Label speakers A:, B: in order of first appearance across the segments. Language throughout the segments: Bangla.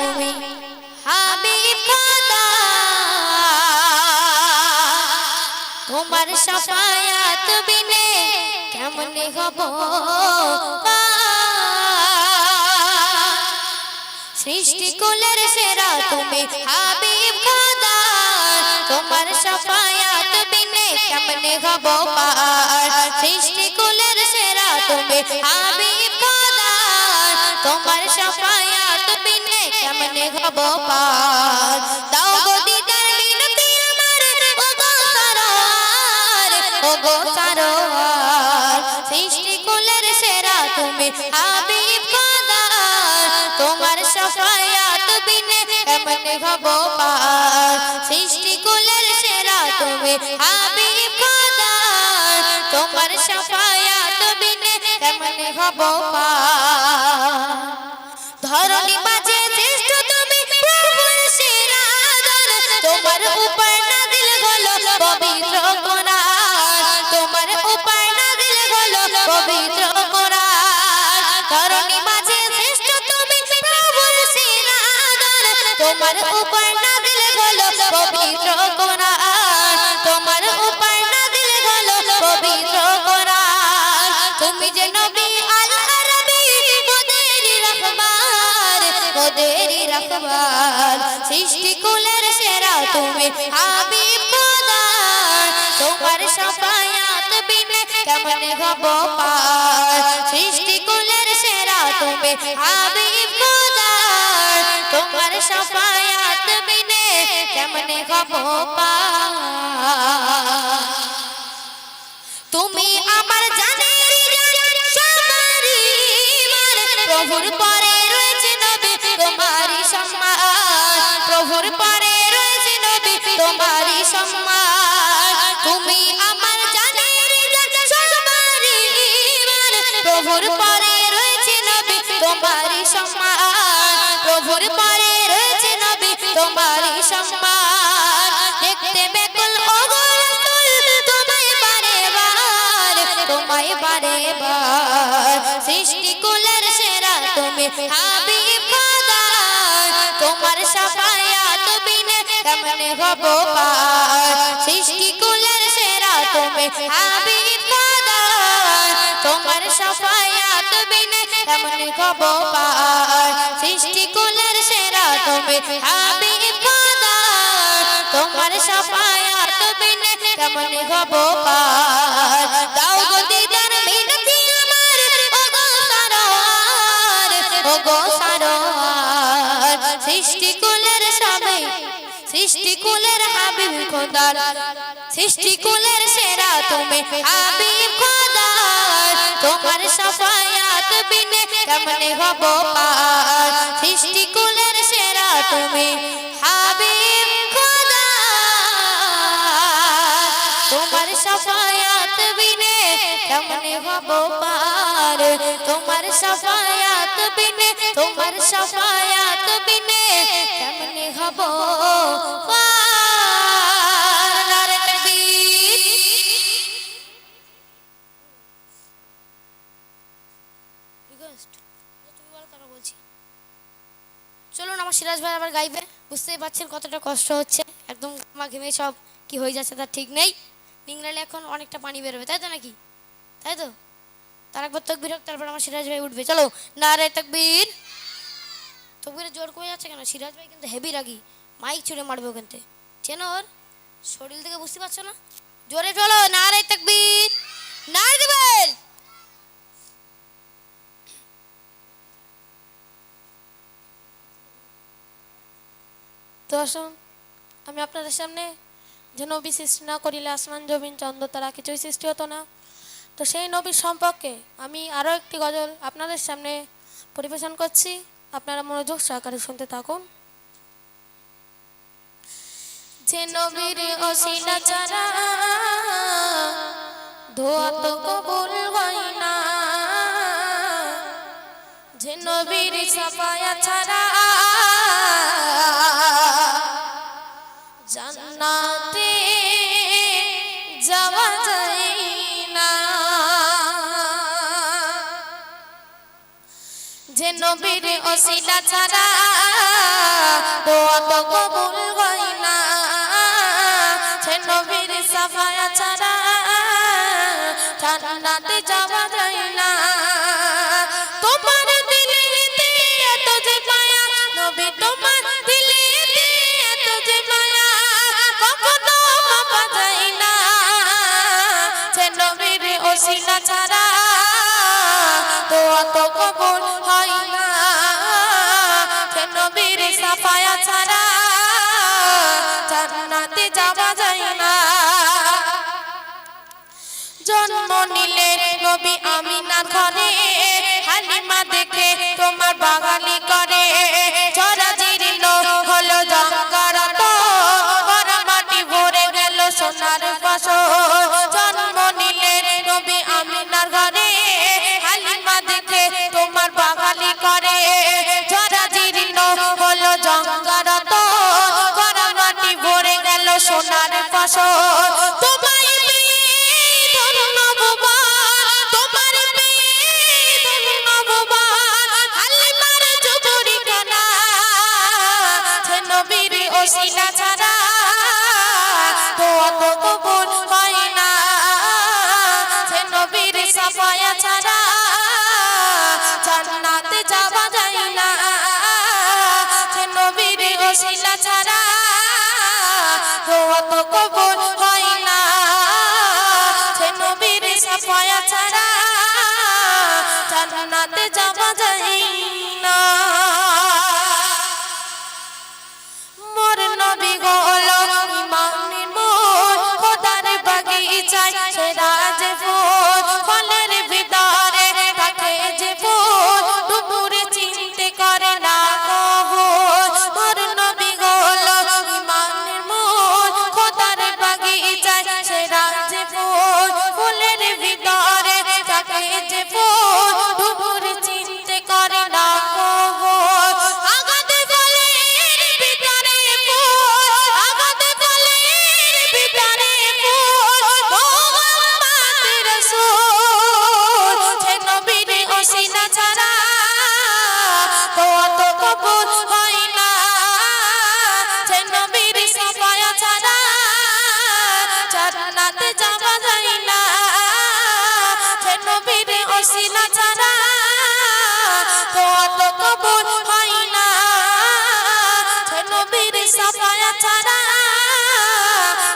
A: তুমি হাবিব খোদা তোমার শাফায়াত বিনে কেমনে হব সৃষ্টি কুলের সেরা তুমি হাবিব খোদা তোমার শাফায়াত বিনে কেমনে হব পার সৃষ্টি কুলের সেরা তুমি হাবিব খোদা তোমার শাফায়াত বিনে কেমনে হব পার দাও গো দিদার মিনতি আমার ও গো সারোয়ার সৃষ্টি কুলের সেরা তুমি হাবিব খোদা তোমার শাফায়াত বিনে কেমনে হব পার সৃষ্টি কুলের সেরা তুমি হাবিব খোদা তোমার শাফায়াত বিনে কেমনে হব পার ধরণী মাঝে শ্রেষ্ঠ তুমি প্রভুর সেরা আদর তোমার উপর নাযিল হলো পবিত্র কোরআন তোমার উপর নাযিল হলো পবিত্র কোরআন ধরণী মাঝে শ্রেষ্ঠ তুমি প্রভুর সেরা আদর তোমার উপর নাযিল হলো পবিত্র কোরআন তোমার উপর নাযিল হলো পবিত্র কোরআন তুমি যে নবী আল আরবী মোদেরি রহমান সৃষ্টি কুলের সেরা তুমি হাবিব খোদা তোমার শাফায়াত বিনে কেমনে হব পার সৃষ্টি কুলের সেরা তুমি হাবিব খোদা তোমার শাফায়াত বিনে কেমনে হব পার তুমি আমার জানের জান সবারই মান প্রভুর পরে রয়েছে নবী তোমারই সম্মান প্রভুর পরে রয়েছে নবী তোমারই সম্মান তুমি আমার জানের জান সবারই মান প্রভুর পরে রয়েছে নবী তোমারই সম্মান প্রভুর পরে রয়েছে নবী তোমারই সম্মান দেখতে বেকুল ওগো রাসূল তোমায় বারে বার সৃষ্টি কুলের সেরা তুমি হাবিব খোদা তোমার শাফায়াত বিনে কেমনে হব পার সৃষ্টি কুলের সেরা তুমি হাবিব খোদা তোমার শাফায়াত বিনে কেমনে হব পার সৃষ্টি কুলের সেরা তুমি হাবিব খোদা তোমার শাফায়াত বিনে কেমনে হব পার দাও গো দিদার মিনতি আমার ও গো সারোয়ার সৃষ্টি কুলের সবাই সৃষ্টি কুলের হাবিব খোদা সৃষ্টি কুলের সেরা তুমি হাবিব খোদা তোমার শাফায়াত বিনে কেমনে হব পার সৃষ্টি কুলের সেরা তুমি হাবিব খোদা তোমার শাফায়াত বিনে কেমনে হব পার তোমার শাফায়াত বিনে তোমার শাফায়াত বিনে কেমনে হব পার নারে তাকবীর রিকোয়েস্ট তুমি বল তারা বলছি চলুন আমার সিরাজ ভাই আবার গাইবে বুঝতেই পারছেন কতটা কষ্ট হচ্ছে একদম ঘামা ঘেমে সব কি হয়ে যাচ্ছে তার ঠিক নেই নিংড়ালে এখন অনেকটা পানি বেরোবে তাই তো নাকি তাই তো তার একবার তাকবীর হোক তারপর আমার সিরাজ ভাই উঠবে চলো নারে তাকবীর তকবীরের জোর কমে যাচ্ছে কেন সিরাজ ভাই কিন্তু হেভি রাগি মাইক ছুড়ে মারবে ওখানতে চেনো ওর শরীর থেকে বুঝতে পারছো না জোরে চলো নারে তাকবীর নারে দিবেন
B: তো আসুন আমি আপনাদের সামনে যে নবী সৃষ্টি না করিলে আসমান জমিন চন্দ্র তারা কিছুই সৃষ্টি হতো না তো সেই নবীর সম্পর্কে আমি আরও একটি গজল আপনাদের সামনে পরিবেশন করছি আপনারা মনোযোগ সহকারে শুনতে থাকুন যে নবীর ওসিলা ছাড়া দোয়া তো কবুল হয় না যে নবীর সাফায়া ছাড়া জান্নাতে যাওয়া যায় না যে নবীর ওসিলা ছাড়া দোয়া তো কবুল হয় না সে নবীর সাফায়াত ছাড়া জান্নাতে যাওয়া যায় না তোমার দিলেতে এত যে মায়া নবী তোমার দিলেতে এত যে মায়া কখনো মাপা যায় না সে নবীর ওসিলা ছাড়া দোয়া তো কবুল হয় না সে নবীর সাফায়াত ছাড়া জান্নাতে যাওয়া যায় না জন্ম নিলে নবী আমিনার ঘরে হালিমা দেখে তোমার বাগালি করে জরাজীর্ণ হলো জঙ্গরত ভরা মাটি ভরে গেল সোনার ফসল জন্ম নিলে নবী আমিনার ঘরে হালিমা দেখে তোমার বাগালি করে জরাজীর্ণ হলো জঙ্গরত ভরা মাটি ভরে গেল সোনার ফসল তোমায় ওসিলা ছাড়া দোয়া তো কবুল হয় না সে নবীর সাফায়াত ছাড়া জান্নাতে যাওয়া যায় না সে নবীর ওসিলা ছাড়া দোয়া তো কবুল হয় না সে নবীর সাফায়াত ছাড়া জান্নাতে যাওয়া যায় না নবী গো হলো ইমানের মোর খোদার বাগিচায় সেরা যে ফুল ফলের ভিতরে থাকে যে ফুল দুপুরে চিনতে করে না কবুল মোর নবী গো হলো ইমানের মোর খোদার বাগিচায় সেরা যে ফুল ফুলের ভিতরে থাকে যে ফুল দুপুরে চিনতে করে না কবুল আগাতে ওসিলা ছাড়া দোয়া তো কবুল হয় না সে নবীর সাফায়াত ছাড়া জান্নাতে যাওয়া যায় না সে নবীর ওসিলা ছাড়া দোয়া তো কবুল হয় না সে নবীর সাফায়াত ছাড়া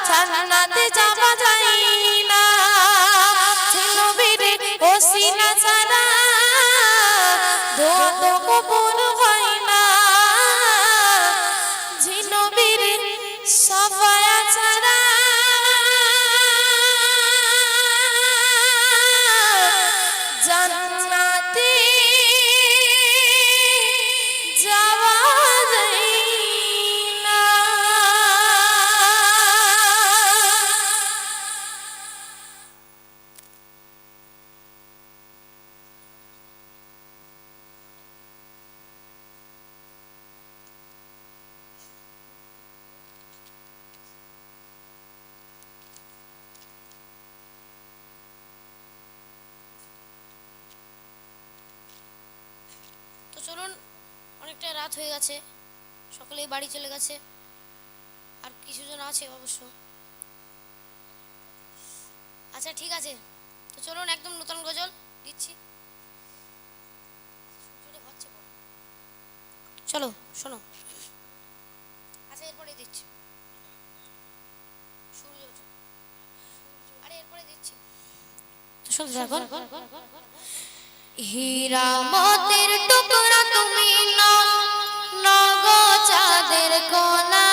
B: জান্নাতে যাওয়া যায় না সে নবীর ওসিলা ছাড়া দোয়া তো কবুল হয় না যে নবীর সাফায়াত ছাড়া জান্নাতে যাওয়া যায় না
A: চলুন অনেকটা রাত হয়ে গেছে সকলেই বাড়ি চলে গেছে আর কিছুজন আছে অবশ্য আচ্ছা ঠিক আছে তো চলুন একদম নতুন গজল দিচ্ছি চলো শোনো আচ্ছা এরপরে দিচ্ছি সূর্য ওঠে আরে এরপরে দিচ্ছি তো শুনতে থাকুন হীরা মতের টুকরা তুমি নগো চাঁদের কোনা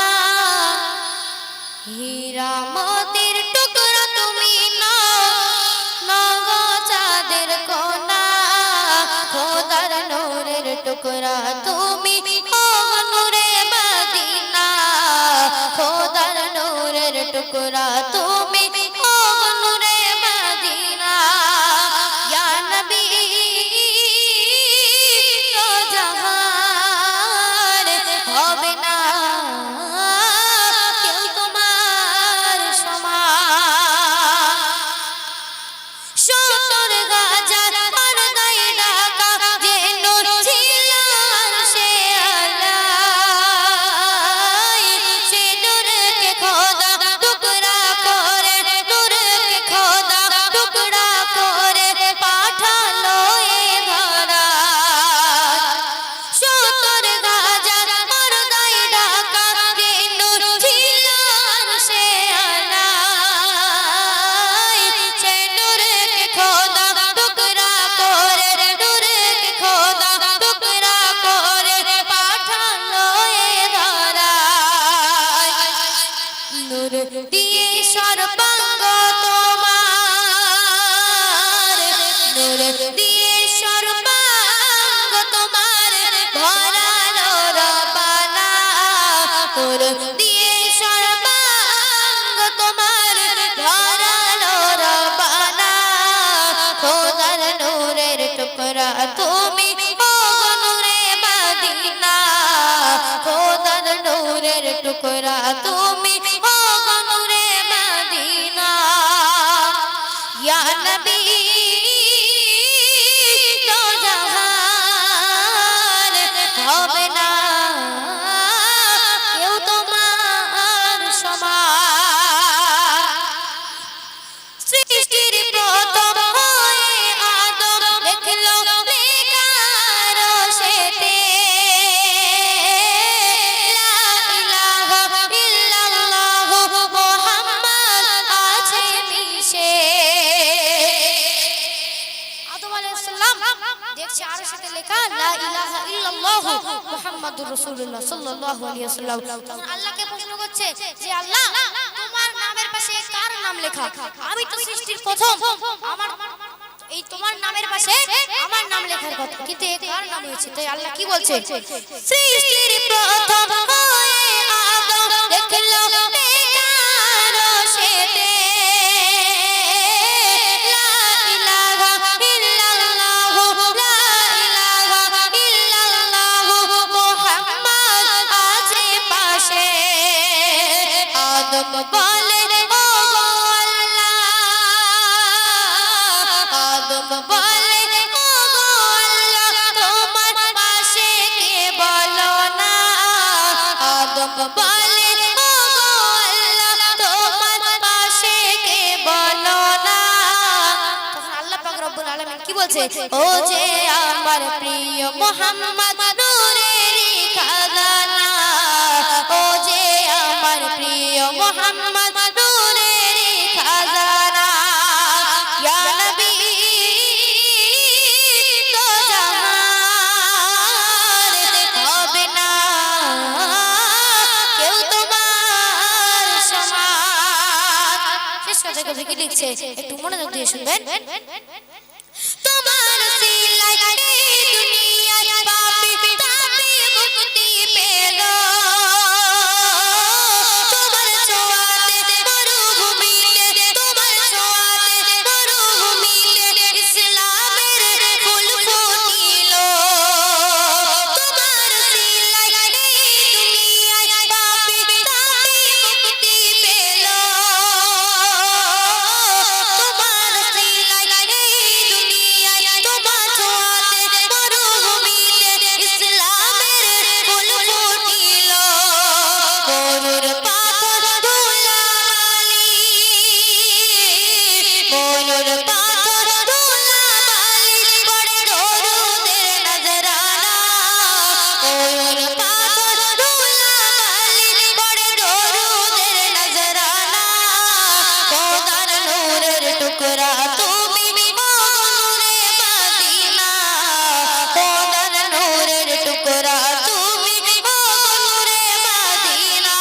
A: হীরা মতের টুকরা তুমি নগো চাঁদের কোনা খোদার নূরের টুকরা তুমি ও নূরে মদিনা খোদার নূরের টুকরা তুমি ও নূরে মদিনা ইয়া নবী হবে না কেউ তোমার সমান সত্তর গাজার আর গায়ে ঢাকা যে নূর ছিল আরশে আলা
B: সর্বাঙ্গ তোমার, নূর দিয়ে সর্বাঙ্গ তোমার ভরালো রব্বানা, নূর দিয়ে সর্বাঙ্গ তোমার ভরালো রব্বানা। খোদার নূরের টুকরা তুমি, ও গো নূরে মদিনা, খোদার নূরের টুকরা তুমি, ও গো নূরে মদিনা। ইয়া নবী দো জাহান হবে না কেউ তোমার সমান। সৃষ্টির প্রথম হয়ে আদম দেখলো বেকার সেতে, লা ইলাহা ইল্লাল্লাহু মুহাম্মদ আছে মিশে।
A: আদম আলাইহিস সালাম দেখছে আর সাথে লেখা লা ইলাহা ইল্লাল্লাহু মুহাম্মাদুর রাসূলুল্লাহ সাল্লাল্লাহু আলাইহি ওয়াসাল্লাম। তখন আল্লাহকে প্রশ্ন করছে যে আল্লাহ, তোমার নামের পাশে কার নাম লেখা? আমি তো সৃষ্টির প্রথম, আমার এই তোমার নামের পাশে আমার নাম লেখার কথা, কিন্তু এ কার নাম হয়েছে? তাই আল্লাহ কি বলছে?
B: সৃষ্টির প্রথম হয়ে আদম দেখলো বেকার সেতে, লা ইলাহা ইল্লাল্লাহু, লা ইলাহা ইল্লাল্লাহু মুহাম্মদ আছে পাশে। আদম বলে ও গো আল্লাহ, আদম বলে ও গো আল্লাহ তোমার পাশে কে বলো না, আদম বলে ও গো আল্লাহ তোমার পাশে কে বলো না।
A: তখন আল্লাহ পাক রব্বুল আলামিন কি বলছে?
B: ও যে আমার প্রিয় মুহাম্মদ নূরেরই খাজানা, ও যে আমার প্রিয় মুহাম্মদ নূরেরই খাজানা। ইয়া নবী দো জাহান হবে না কেউ তোমার সমান।
A: শেষ কথা কবি কি লিখছে একটু মনোযোগ দিয়ে শুনবেন।
B: তোমার সিলাই এই দুনিয়ায় পাপী তাপী মুক্তি পেল, তোমার ছোঁয়াতে মরুভূমিতে, তোমার ছোঁয়াতে মরুভূমিতে ইসলামের ফুল ফুটিল। তোমার সিলাই এই দুনিয়ায় পাপী তাপী মুক্তি পেল, তোমার সিলাই এই দুনিয়ায়, তোমার ছোঁয়াতে মরুভূমিতে ইসলামের ফুল ফুটিল। মরুর পাথর ধুলাবালি, মরুর পাথর ধুলাবালি পড়ে দরুদের নজরানা, মরুর পাথর ধুলাবালি পড়ে দরুদের নজরানা। খোদার নূরের টুকরা তুমি, ও গো নূরে মদিনা, খোদার নূরের টুকরা তুমি, ও গো নূরে মদিনা।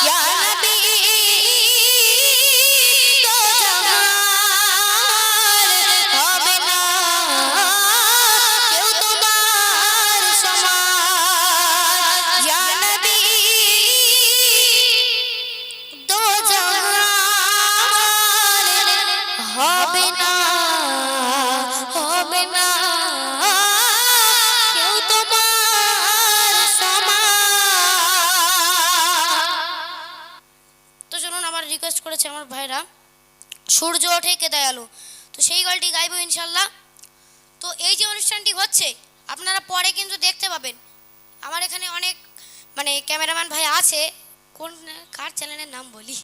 B: ইয়া নবী দো জাহান হবে না কেউ তোমার সমান। ইয়া নবী দো জাহান হবে না, হবে না কেউ তোমার সমান।
A: তো চলুন, আমার রিকোয়েস্ট করেছে আমার ভাইরা সূর্য ওঠে কে দয়ালু, তো সেই গানটি গাইবো ইনশাল্লাহ। তো এই যে অনুষ্ঠানটি হচ্ছে আপনারা পরে কিন্তু দেখতে পাবেন। আমার এখানে অনেক ক্যামেরাম্যান ভাই আছে, কোন কার চ্যানেলের নাম বলি,